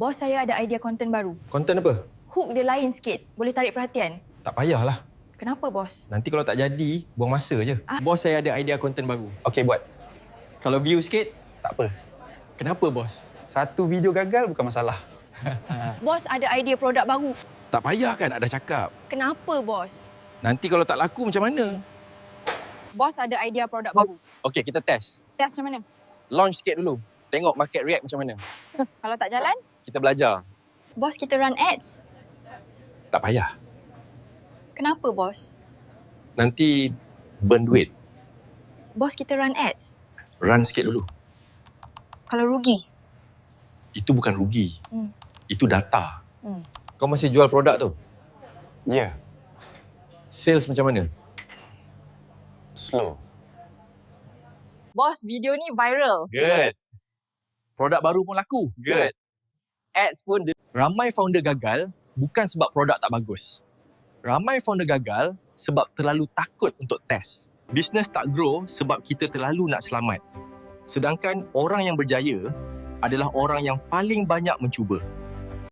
Bos, saya ada idea konten baru. Konten apa? Hook dia lain sikit. Boleh tarik perhatian. Tak payahlah. Kenapa, bos? Nanti kalau tak jadi, buang masa je. Bos, saya ada idea konten baru. Okey, buat. Kalau view sikit, Tak apa. kenapa bos? Satu video gagal bukan masalah. Bos, ada idea produk baru. Tak payah kan nak dah cakap. Kenapa, bos? Nanti kalau tak laku macam mana? Bos, ada idea produk baru. Okey, kita test. Test macam mana? Launch sikit dulu. Tengok market react macam mana. Kalau tak jalan, Kita belajar. bos, kita run ads. Tak payah. Kenapa, bos? Nanti burn duit. Bos, kita run ads. Run sikit dulu. Kalau rugi. Itu bukan rugi. Hmm. Itu data. Kau masih jual produk tu? Ya, yeah. Sales macam mana? Slow. Bos, video ni viral. Good. Produk baru pun laku. Good. Ads pun ramai founder gagal bukan sebab produk tak bagus. Ramai founder gagal sebab terlalu takut untuk test. Bisnes tak grow sebab kita terlalu nak selamat. Sedangkan orang yang berjaya adalah orang yang paling banyak mencuba.